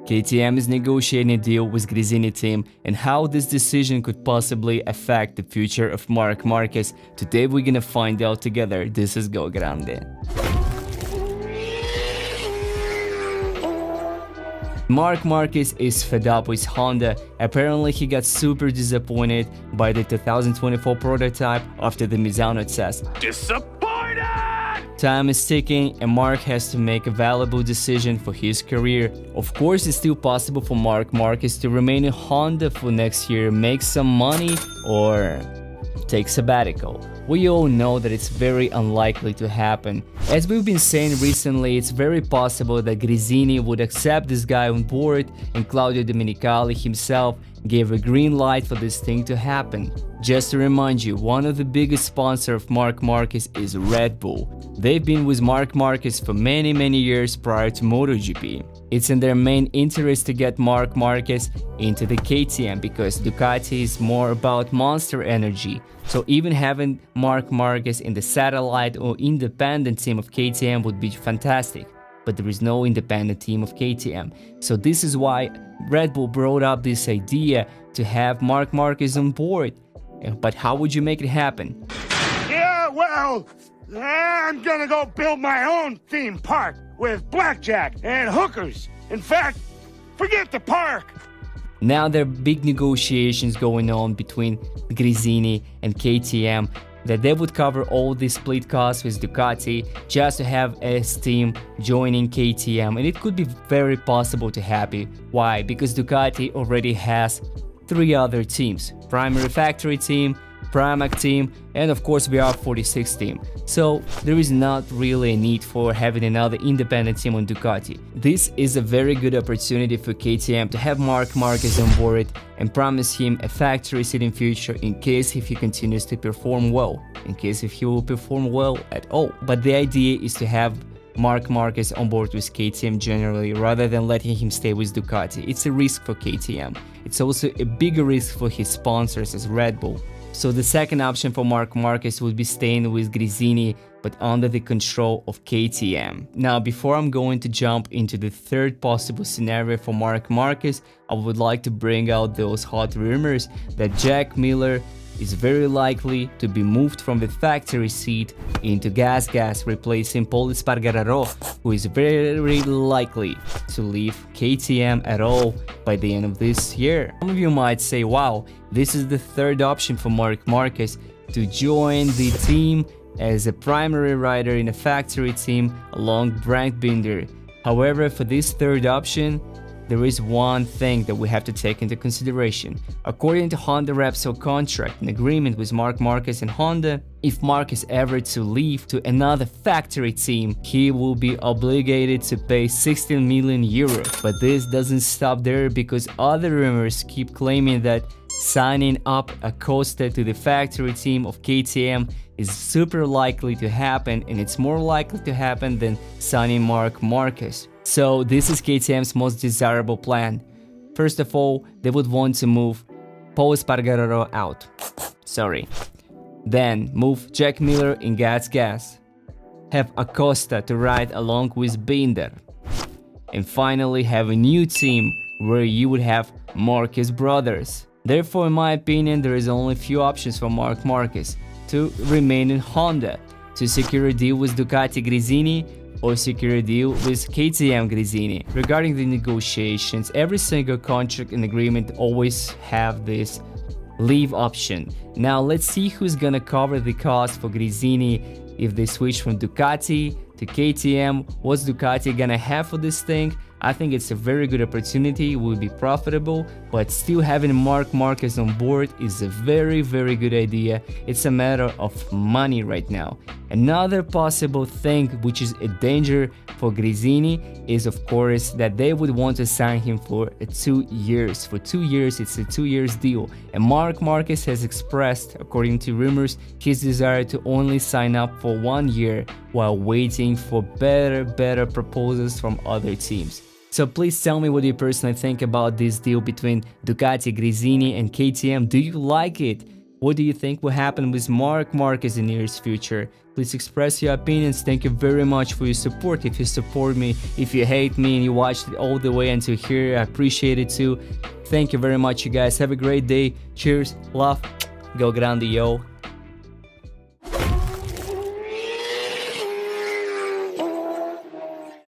KTM is negotiating a deal with Gresini team, and how this decision could possibly affect the future of Marc Marquez. Today we're gonna find out together. This is Go Grande. Marc Marquez is fed up with Honda. Apparently he got super disappointed by the 2024 prototype after the Misano test. Disappointed! Time is ticking and Marc has to make a valuable decision for his career. Of course, it's still possible for Marc Marquez to remain in Honda for next year, make some money, or take sabbatical. We all know that it's very unlikely to happen. As we've been saying recently, it's very possible that Gresini would accept this guy on board, and Claudio Domenicali himself gave a green light for this thing to happen. Just to remind you, one of the biggest sponsors of Marc Marquez is Red Bull. They've been with Marc Marquez for many years prior to MotoGP. It's in their main interest to get Marc Marquez into the KTM because Ducati is more about monster energy. So even having Marc Marquez in the satellite or independent team of KTM would be fantastic. But there is no independent team of KTM. So this is why Red Bull brought up this idea to have Marc Marquez on board. But how would you make it happen? Yeah, well, I'm gonna go build my own theme park with blackjack and hookers. In fact, forget the park. Now there are big negotiations going on between Gresini and KTM that they would cover all the split costs with Ducati just to have a team joining KTM, and it could be very possible to happen. Why? Because Ducati already has 3 other teams: primary factory team, Pramac team, and of course VR46 team. So there is not really a need for having another independent team on Ducati. This is a very good opportunity for KTM to have Marc Marquez on board and promise him a factory seat in future in case if he continues to perform well, in case if he will perform well at all. But the idea is to have Marc Marquez on board with KTM generally, rather than letting him stay with Ducati. It's a risk for KTM. It's also a bigger risk for his sponsors as Red Bull. So the second option for Marc Marquez would be staying with Gresini, but under the control of KTM. Now, before I'm going to jump into the third possible scenario for Marc Marquez, I would like to bring out those hot rumors that Jack Miller is very likely to be moved from the factory seat into gas, replacing Pol Espargaró, who is very likely to leave KTM at all by the end of this year. Some of you might say, wow, this is the third option for Marc Marquez to join the team as a primary rider in a factory team along Brand Binder. However, for this third option, there is one thing that we have to take into consideration. According to Honda Repsol contract, an agreement with Marc Marquez and Honda, if Marc is ever to leave to another factory team, he will be obligated to pay 16 million euros. But this doesn't stop there, because other rumors keep claiming that signing up Acosta to the factory team of KTM is super likely to happen, and it's more likely to happen than signing Marc Marquez. So this is KTM's most desirable plan. First of all, they would want to move Pol Espargaró out. Sorry. Then move Jack Miller in gas. Have Acosta to ride along with Binder. And finally have a new team where you would have Marquez brothers. Therefore, in my opinion, there is only few options for Marc Marquez: to remain in Honda, to secure a deal with Ducati Gresini, or secure a deal with KTM Gresini. Regarding the negotiations, every single contract and agreement always have this leave option. Now let's see who's gonna cover the cost for Gresini if they switch from Ducati to KTM. What's Ducati gonna have for this thing? I think it's a very good opportunity, it will be profitable, but still having Marc Marquez on board is a very good idea. It's a matter of money right now. Another possible thing which is a danger for Gresini is, of course, that they would want to sign him for 2 years. For 2 years, it's a 2 years deal. And Marc Marquez has expressed, according to rumors, his desire to only sign up for 1 year while waiting for better proposals from other teams. So please tell me what you personally think about this deal between Ducati, Gresini and KTM. Do you like it? What do you think will happen with Marc Marquez in the near future? Please express your opinions. Thank you very much for your support. If you support me, if you hate me and you watched it all the way until here, I appreciate it too. Thank you very much, you guys. Have a great day. Cheers, love, go Grande, yo.